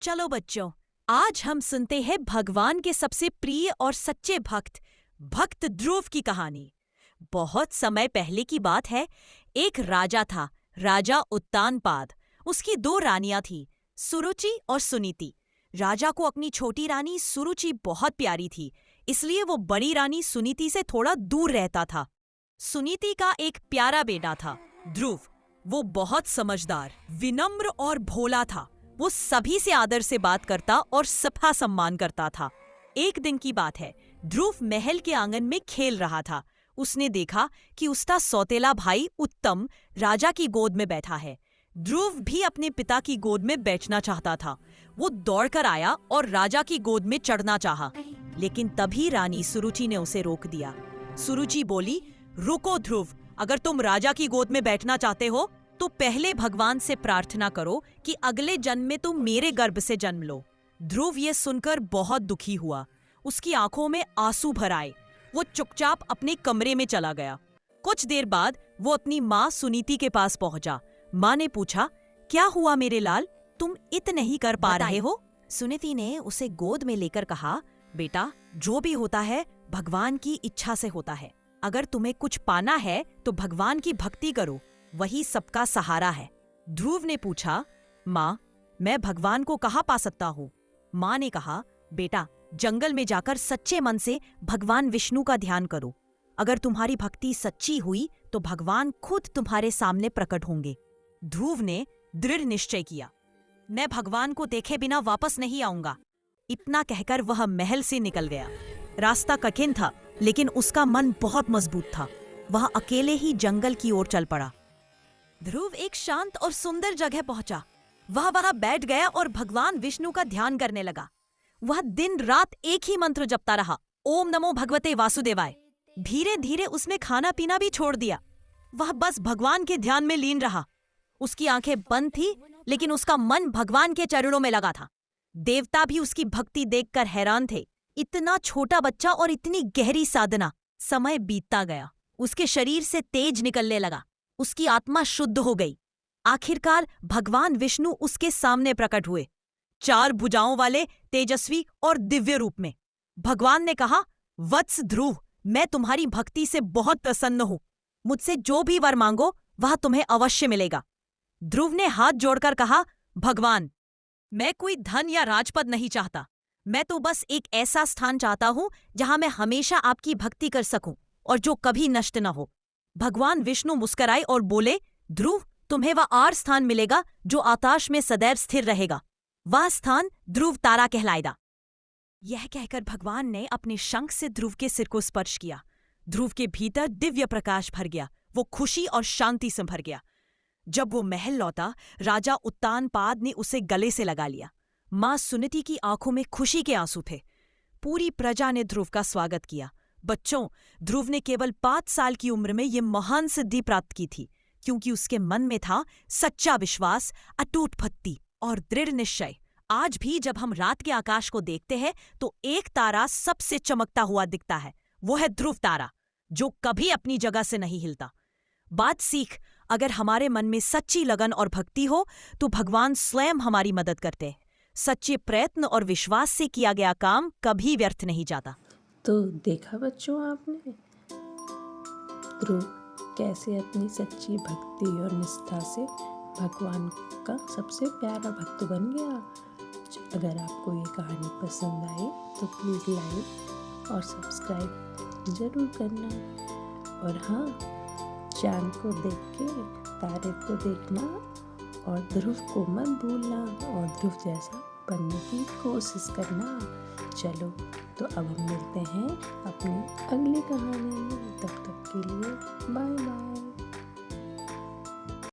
चलो बच्चों, आज हम सुनते हैं भगवान के सबसे प्रिय और सच्चे भक्त ध्रुव की कहानी। बहुत समय पहले की बात है। एक राजा था, राजा उत्तानपाद। उसकी 2 रानियां थीं, सुरुचि और सुनीति। राजा को अपनी छोटी रानी सुरुचि बहुत प्यारी थी, इसलिए वो बड़ी रानी सुनीति से थोड़ा दूर रहता था। सुनीति का एक प्यारा बेटा था, ध्रुव। वो बहुत समझदार, विनम्र और भोला था। वो सभी से आदर से बात करता और सबका सम्मान करता था। एक दिन की बात है, ध्रुव महल के आंगन में खेल रहा था। उसने देखा कि उसका सौतेला भाई उत्तम राजा की गोद में बैठा है। ध्रुव भी अपने पिता की गोद में बैठना चाहता था। वो दौड़कर आया और राजा की गोद में चढ़ना चाहा, लेकिन तभी रानी सुरुचि ने उसे रोक दिया। सुरुचि बोली, रुको ध्रुव, अगर तुम राजा की गोद में बैठना चाहते हो तो पहले भगवान से प्रार्थना करो कि अगले जन्म में तुम मेरे गर्भ से जन्म लो। ध्रुव ये सुनकर बहुत दुखी हुआ। उसकी आंखों में आंसू भर आए। वो चुपचाप अपने कमरे में चला गया। कुछ देर बाद वो अपनी माँ सुनीति के पास पहुंचा। माँ ने पूछा, क्या हुआ मेरे लाल, तुम इतना ही कर पा रहे हो? सुनीति ने उसे गोद में लेकर कहा, बेटा, जो भी होता है भगवान की इच्छा से होता है। अगर तुम्हें कुछ पाना है तो भगवान की भक्ति करो, वही सबका सहारा है। ध्रुव ने पूछा, माँ, मैं भगवान को कहाँ पा सकता हूँ? माँ ने कहा, बेटा, जंगल में जाकर सच्चे मन से भगवान विष्णु का ध्यान करो। अगर तुम्हारी भक्ति सच्ची हुई तो भगवान खुद तुम्हारे सामने प्रकट होंगे। ध्रुव ने दृढ़ निश्चय किया, मैं भगवान को देखे बिना वापस नहीं आऊंगा। इतना कहकर वह महल से निकल गया। रास्ता कठिन था, लेकिन उसका मन बहुत मजबूत था। वह अकेले ही जंगल की ओर चल पड़ा। ध्रुव एक शांत और सुंदर जगह पहुंचा। वह वहां बैठ गया और भगवान विष्णु का ध्यान करने लगा। वह दिन रात एक ही मंत्र जपता रहा, ओम नमो भगवते वासुदेवाय। धीरे धीरे उसने खाना पीना भी छोड़ दिया। वह बस भगवान के ध्यान में लीन रहा। उसकी आंखें बंद थी, लेकिन उसका मन भगवान के चरणों में लगा था। देवता भी उसकी भक्ति देखकर हैरान थे। इतना छोटा बच्चा और इतनी गहरी साधना। समय बीतता गया। उसके शरीर से तेज निकलने लगा। उसकी आत्मा शुद्ध हो गई। आखिरकार भगवान विष्णु उसके सामने प्रकट हुए, 4 भुजाओं वाले, तेजस्वी और दिव्य रूप में। भगवान ने कहा, वत्स ध्रुव, मैं तुम्हारी भक्ति से बहुत प्रसन्न हूं। मुझसे जो भी वर मांगो वह तुम्हें अवश्य मिलेगा। ध्रुव ने हाथ जोड़कर कहा, भगवान, मैं कोई धन या राजपद नहीं चाहता। मैं तो बस एक ऐसा स्थान चाहता हूं जहां मैं हमेशा आपकी भक्ति कर सकूं और जो कभी नष्ट न हो। भगवान विष्णु मुस्कुराए और बोले, ध्रुव, तुम्हें वह आर स्थान मिलेगा जो आकाश में सदैव स्थिर रहेगा। वह स्थान ध्रुव तारा कहलाएगा। यह कहकर भगवान ने अपने शंख से ध्रुव के सिर को स्पर्श किया। ध्रुव के भीतर दिव्य प्रकाश भर गया। वो खुशी और शांति से भर गया। जब वो महल लौटा, राजा उत्तानपाद ने उसे गले से लगा लिया। मां सुनीति की आंखों में खुशी के आंसू थे। पूरी प्रजा ने ध्रुव का स्वागत किया। बच्चों, ध्रुव ने केवल 5 साल की उम्र में ये महान सिद्धि प्राप्त की थी, क्योंकि उसके मन में था सच्चा विश्वास, अटूट भक्ति और दृढ़ निश्चय। आज भी जब हम रात के आकाश को देखते हैं तो एक तारा सबसे चमकता हुआ दिखता है। वो है ध्रुव तारा, जो कभी अपनी जगह से नहीं हिलता। बात सीख, अगर हमारे मन में सच्ची लगन और भक्ति हो तो भगवान स्वयं हमारी मदद करते हैं। सच्चे प्रयत्न और विश्वास से किया गया काम कभी व्यर्थ नहीं जाता। तो देखा बच्चों आपने, ध्रुव कैसे अपनी सच्ची भक्ति और निष्ठा से भगवान का सबसे प्यारा भक्त बन गया। अगर आपको ये कहानी पसंद आए तो प्लीज़ लाइक और सब्सक्राइब ज़रूर करना। और हाँ, चांद को देख के तारे को देखना और ध्रुव को मत भूलना और ध्रुव जैसा बनने की कोशिश करना। चलो, तो अब हम मिलते हैं अपनी अगली कहानी में। तब तक के लिए बाय बाय।